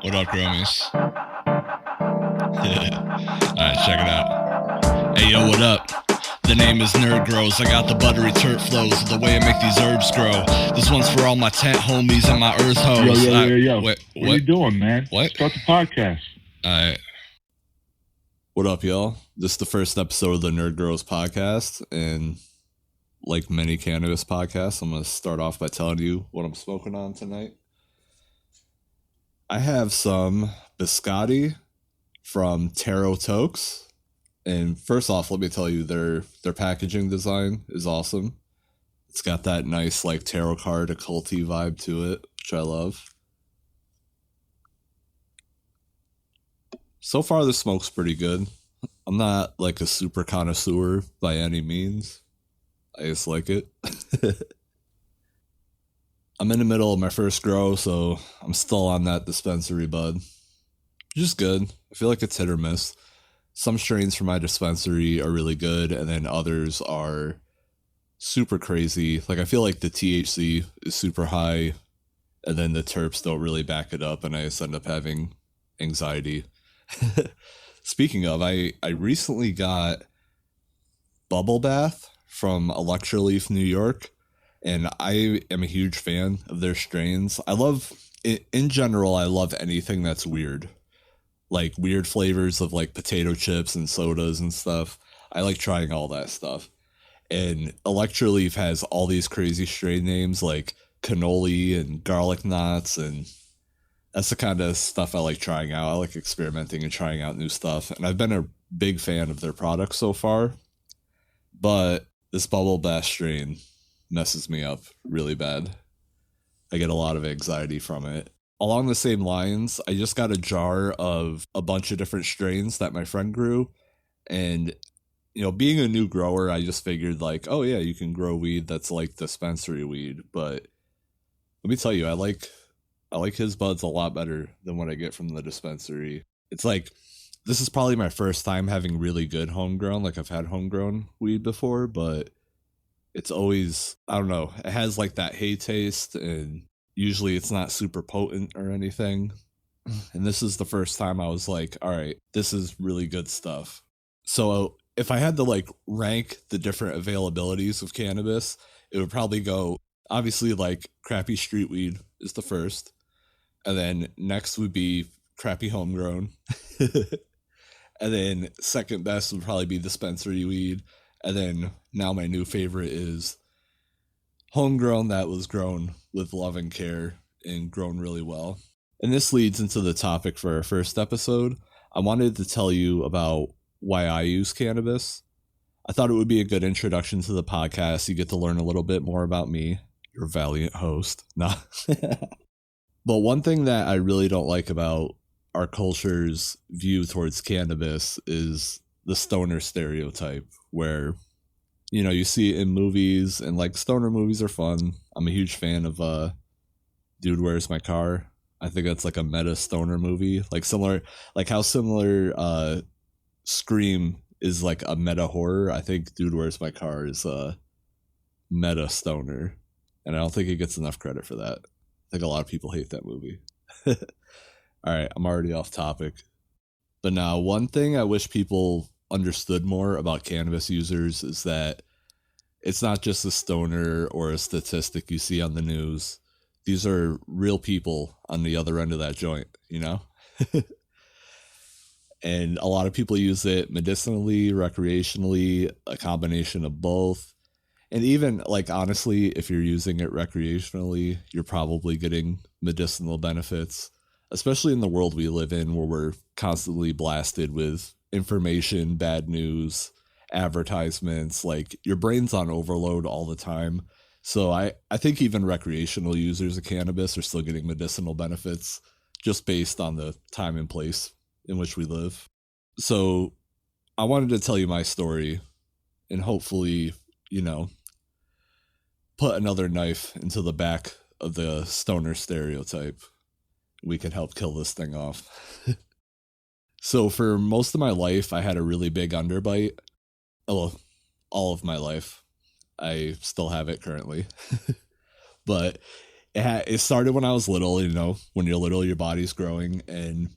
What up, Gromies? Alright, check it out. Hey, yo, what up? The name is NerdGrows. I got the buttery turf flows, the way I make these herbs grow. This one's for all my tent homies and my earth hoes. Yo. What are you doing, man? What? Start the podcast. Alright. What up, y'all? This is the first episode of the NerdGrows Podcast, and like many cannabis podcasts, I'm going to start off by telling you what I'm smoking on tonight. I have some biscotti from Taro Tokes. And first off, let me tell you, their packaging design is awesome. It's got that nice like tarot card, a culty vibe to it, which I love. So far, the smoke's pretty good. I'm not like a super connoisseur by any means. I just like it. I'm in the middle of my first grow, so I'm still on that dispensary bud. Just good. I feel like it's hit or miss. Some strains from my dispensary are really good, and then others are super crazy. Like, I feel like the THC is super high, and then the terps don't really back it up, and I just end up having anxiety. Speaking of, I recently got Bubble Bath from Electroleaf, New York, and I am a huge fan of their strains. I love, in general, I love anything that's weird. Like weird flavors of like potato chips and sodas and stuff. I like trying all that stuff. And Electroleaf has all these crazy strain names like cannoli and garlic knots, and that's the kind of stuff I like trying out. I like experimenting and trying out new stuff. And I've been a big fan of their products so far. But this Bubble Bath strain messes me up really bad. I get a lot of anxiety from it. Along the same lines, I just got a jar of a bunch of different strains that my friend grew. And, you know, being a new grower, I just figured like, oh yeah, you can grow weed that's like dispensary weed. But let me tell you, I like his buds a lot better than what I get from the dispensary. It's like, this is probably my first time having really good homegrown. Like, I've had homegrown weed before, but it's always, I don't know, it has like that hay taste, and usually it's not super potent or anything. And this is the first time I was like, all right, this is really good stuff. So if I had to like rank the different availabilities of cannabis, it would probably go, obviously, like crappy street weed is the first. And then next would be crappy homegrown. And then second best would probably be dispensary weed. And then now my new favorite is homegrown that was grown with love and care and grown really well. And this leads into the topic for our first episode. I wanted to tell you about why I use cannabis. I thought it would be a good introduction to the podcast. You get to learn a little bit more about me, your valiant host. Nah. But one thing that I really don't like about our culture's view towards cannabis is the stoner stereotype, where, you know, you see it in movies, and like stoner movies are fun. I'm a huge fan of Dude, Where's My Car? I think that's like a meta stoner movie, like similar, like how similar Scream is like a meta horror. I think Dude, Where's My Car is a meta stoner, and I don't think it gets enough credit for that. I think a lot of people hate that movie. All right, I'm already off topic. But now, one thing I wish people understood more about cannabis users is that it's not just a stoner or a statistic you see on the news. These are real people on the other end of that joint, you know? And a lot of people use it medicinally, recreationally, a combination of both. And even, like, honestly, if you're using it recreationally, you're probably getting medicinal benefits, especially in the world we live in, where we're constantly blasted with information, bad news, advertisements. Like, your brain's on overload all the time. So I think even recreational users of cannabis are still getting medicinal benefits just based on the time and place in which we live. So I wanted to tell you my story and hopefully, you know, put another knife into the back of the stoner stereotype. We can help kill this thing off. So for most of my life, I had a really big underbite. Oh, all of my life. I still have it currently. But It started when I was little. When you're little, your body's growing, and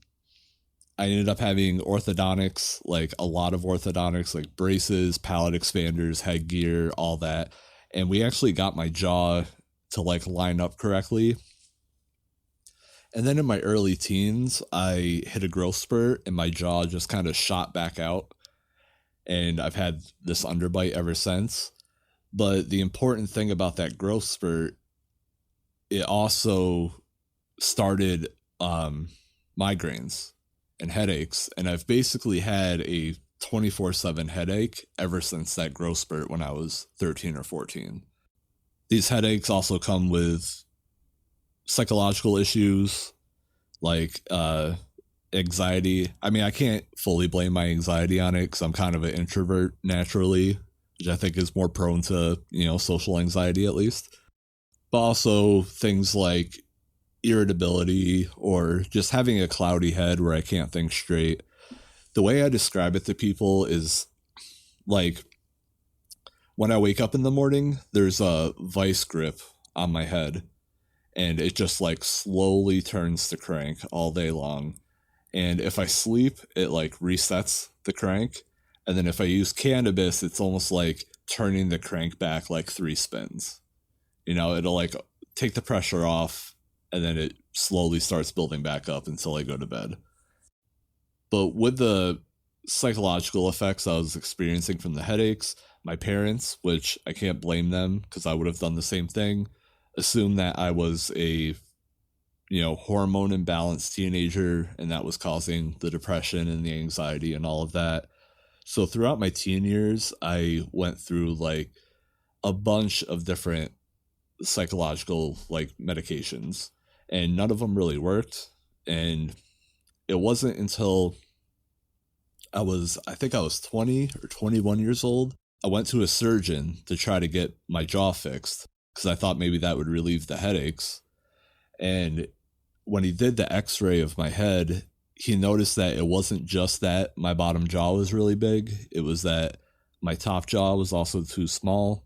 I ended up having orthodontics, like a lot of orthodontics, like braces, palate expanders, headgear, all that. And we actually got my jaw to like line up correctly. And then in my early teens, I hit a growth spurt and my jaw just kind of shot back out. And I've had this underbite ever since. But the important thing about that growth spurt, it also started migraines and headaches. And I've basically had a 24/7 headache ever since that growth spurt when I was 13 or 14. These headaches also come with psychological issues like anxiety. I mean, I can't fully blame my anxiety on it because I'm kind of an introvert naturally, which I think is more prone to, social anxiety at least. But also things like irritability or just having a cloudy head where I can't think straight. The way I describe it to people is like when I wake up in the morning, there's a vice grip on my head and it just like slowly turns the crank all day long. And if I sleep, it like resets the crank. And then if I use cannabis, it's almost like turning the crank back like 3 spins. It'll like take the pressure off and then it slowly starts building back up until I go to bed. But with the psychological effects I was experiencing from the headaches, my parents, which I can't blame them because I would have done the same thing, assumed that I was a, hormone imbalanced teenager and that was causing the depression and the anxiety and all of that. So throughout my teen years, I went through like a bunch of different psychological like medications and none of them really worked. And it wasn't until I think I was 20 or 21 years old, I went to a surgeon to try to get my jaw fixed because I thought maybe that would relieve the headaches. And when he did the x-ray of my head, he noticed that it wasn't just that my bottom jaw was really big. It was that my top jaw was also too small.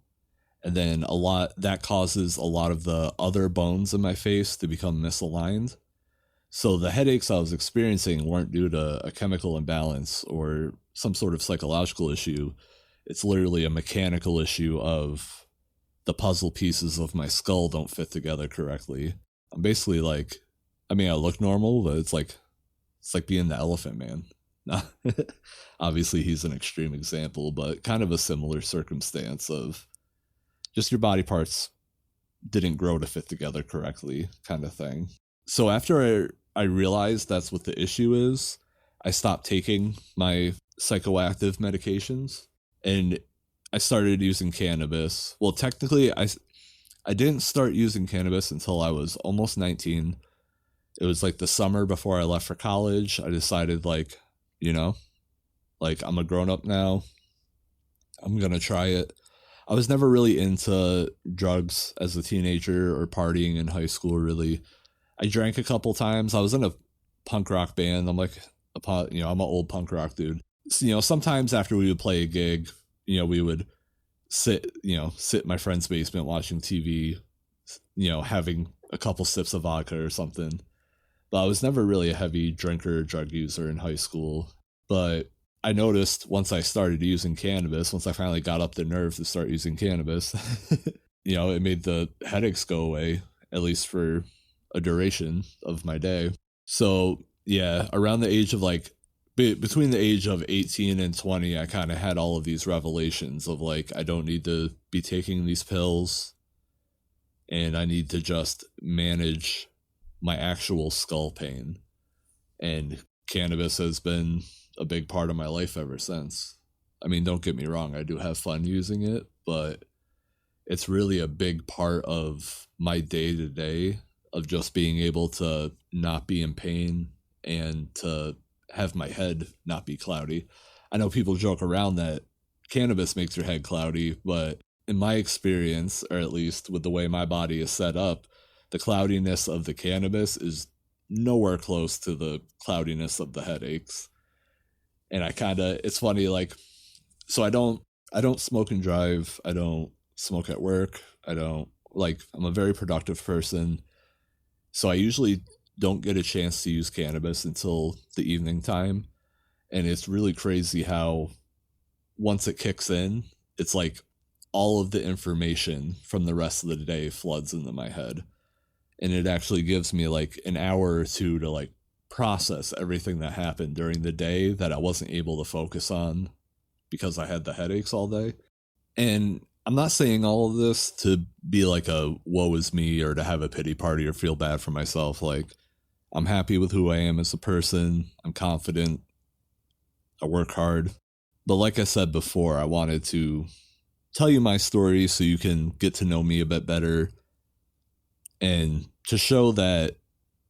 And then that causes a lot of the other bones in my face to become misaligned. So the headaches I was experiencing weren't due to a chemical imbalance or some sort of psychological issue. It's literally a mechanical issue of the puzzle pieces of my skull don't fit together correctly. I'm basically like, I mean, I look normal, but it's like being the Elephant Man. Obviously, he's an extreme example, but kind of a similar circumstance of just your body parts didn't grow to fit together correctly kind of thing. So after I realized that's what the issue is, I stopped taking my psychoactive medications and I started using cannabis. Well, technically, I didn't start using cannabis until I was almost 19. It was like the summer before I left for college. I decided like I'm a grown up now. I'm going to try it. I was never really into drugs as a teenager or partying in high school, really. I drank a couple times. I was in a punk rock band. I'm like, I'm an old punk rock dude. So, sometimes after we would play a gig, we would sit in my friend's basement watching TV, having a couple sips of vodka or something. But I was never really a heavy drinker or drug user in high school. But I noticed once I started using cannabis, once I finally got up the nerve to start using cannabis, it made the headaches go away, at least for a duration of my day. So yeah, around the age of between the age of 18 and 20, I kind of had all of these revelations of like, I don't need to be taking these pills and I need to just manage my actual skull pain. And cannabis has been a big part of my life ever since. I mean, don't get me wrong, I do have fun using it, but it's really a big part of my day-to-day of just being able to not be in pain and to have my head not be cloudy. I know people joke around that cannabis makes your head cloudy, but in my experience, or at least with the way my body is set up, the cloudiness of the cannabis is nowhere close to the cloudiness of the headaches. And it's funny, like, so I don't smoke and drive. I don't smoke at work. I don't Like, I'm a very productive person, so I usually don't get a chance to use cannabis until the evening time. And it's really crazy how once it kicks in, it's like all of the information from the rest of the day floods into my head. And it actually gives me like an hour or two to like process everything that happened during the day that I wasn't able to focus on because I had the headaches all day. And I'm not saying all of this to be like a woe is me or to have a pity party or feel bad for myself. Like, I'm happy with who I am as a person. I'm confident. I work hard. But like I said before, I wanted to tell you my story so you can get to know me a bit better and to show that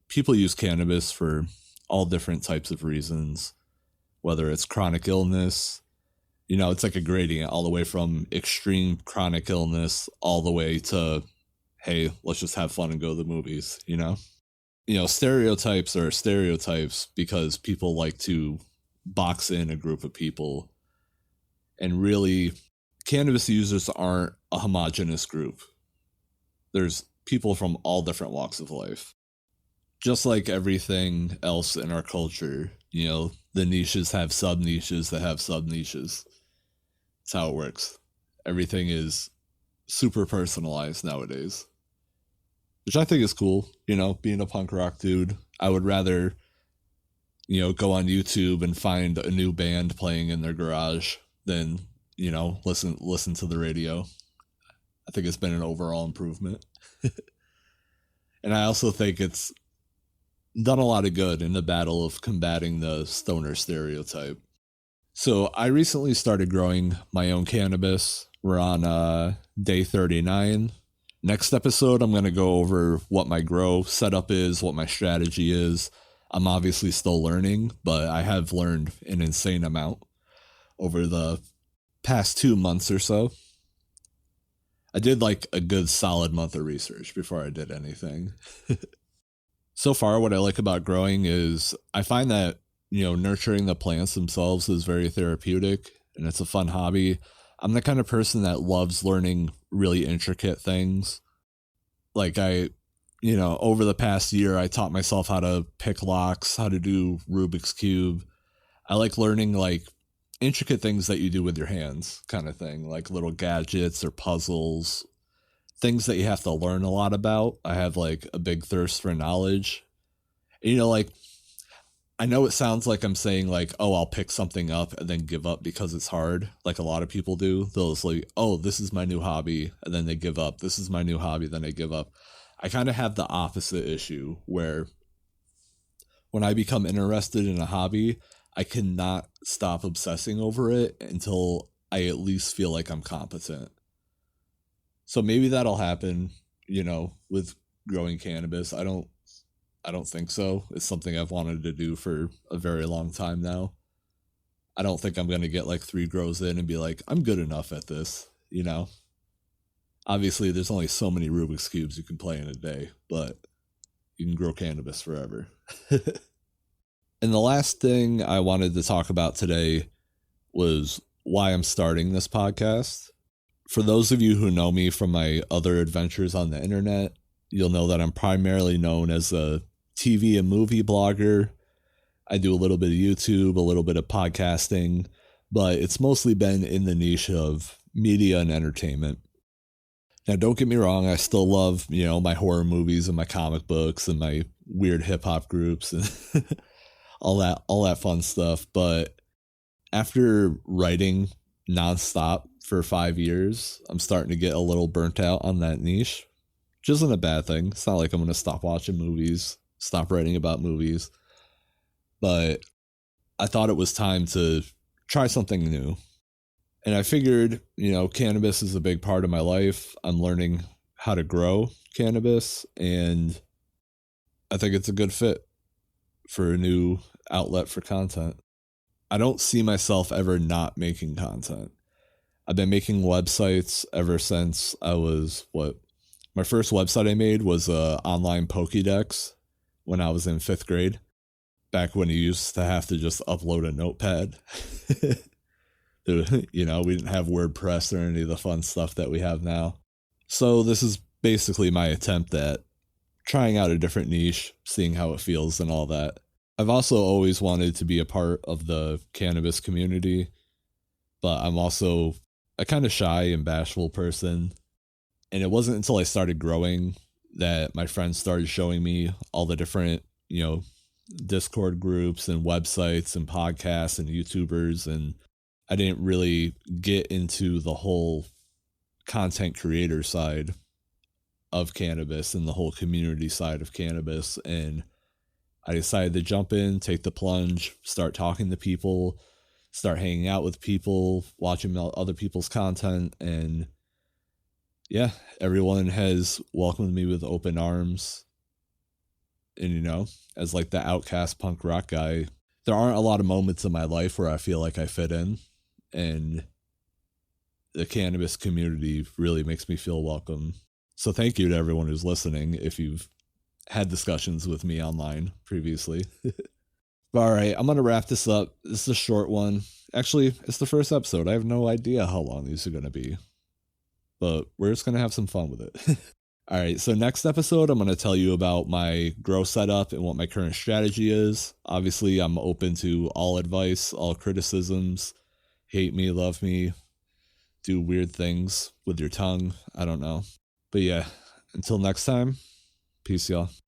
people use cannabis for all different types of reasons, whether it's chronic illness. You know, it's like a gradient all the way from extreme chronic illness all the way to, hey, let's just have fun and go to the movies, you know? You know, stereotypes are stereotypes because people like to box in a group of people. And really, cannabis users aren't a homogenous group. There's people from all different walks of life. Just like everything else in our culture, you know, the niches have sub-niches that have sub-niches. That's how it works. Everything is super personalized nowadays, which I think is cool. You know, being a punk rock dude, I would rather, you know, go on YouTube and find a new band playing in their garage than, you know, listen to the radio. I think it's been an overall improvement. And I also think it's done a lot of good in the battle of combating the stoner stereotype. So I recently started growing my own cannabis. We're on day 39. Next episode, I'm going to go over what my grow setup is, what my strategy is. I'm obviously still learning, but I have learned an insane amount over the past 2 months or so. I did like a good solid month of research before I did anything. So far, what I like about growing is I find that, you know, nurturing the plants themselves is very therapeutic and it's a fun hobby. I'm the kind of person that loves learning really intricate things. Like you know, over the past year, I taught myself how to pick locks, how to do Rubik's Cube. I like learning like intricate things that you do with your hands kind of thing, like little gadgets or puzzles, things that you have to learn a lot about. I have like a big thirst for knowledge. You know, like, I know it sounds like I'm saying like, oh, I'll pick something up and then give up because it's hard. Like a lot of people do. They'll just like, oh, this is my new hobby. And then they give up. This is my new hobby. Then they give up. I kind of have the opposite issue where when I become interested in a hobby, I cannot stop obsessing over it until I at least feel like I'm competent. So maybe that'll happen, you know, with growing cannabis. I don't think so. It's something I've wanted to do for a very long time now. I don't think I'm going to get like 3 grows in and be like, I'm good enough at this, you know? Obviously, there's only so many Rubik's Cubes you can play in a day, but you can grow cannabis forever. And the last thing I wanted to talk about today was why I'm starting this podcast. For those of you who know me from my other adventures on the internet, you'll know that I'm primarily known as a TV and movie blogger. I do a little bit of YouTube, a little bit of podcasting, but it's mostly been in the niche of media and entertainment. Now, don't get me wrong, I still love, you know, my horror movies and my comic books and my weird hip hop groups and all that fun stuff. But after writing nonstop for 5 years, I'm starting to get a little burnt out on that niche, which isn't a bad thing. It's not like I'm going to stop watching movies, stop writing about movies. But I thought it was time to try something new. And I figured, you know, cannabis is a big part of my life. I'm learning how to grow cannabis, and I think it's a good fit for a new outlet for content. I don't see myself ever not making content. I've been making websites ever since I was, my first website I made was a online Pokédex when I was in 5th grade, back when you used to have to just upload a notepad. You know, we didn't have WordPress or any of the fun stuff that we have now. So this is basically my attempt at trying out a different niche, seeing how it feels and all that. I've also always wanted to be a part of the cannabis community, but I'm also a kind of shy and bashful person. And it wasn't until I started growing that my friends started showing me all the different, Discord groups and websites and podcasts and YouTubers. And I didn't really get into the whole content creator side of cannabis and the whole community side of cannabis. And I decided to jump in, take the plunge, start talking to people, start hanging out with people, watching other people's content. And yeah, everyone has welcomed me with open arms. And, as like the outcast punk rock guy, there aren't a lot of moments in my life where I feel like I fit in. And the cannabis community really makes me feel welcome. So thank you to everyone who's listening if you've had discussions with me online previously. All right, I'm going to wrap this up. This is a short one. Actually, it's the first episode. I have no idea how long these are going to be, but we're just going to have some fun with it. All right, so next episode, I'm going to tell you about my grow setup and what my current strategy is. Obviously, I'm open to all advice, all criticisms. Hate me, love me, do weird things with your tongue. I don't know. But yeah, until next time, peace, y'all.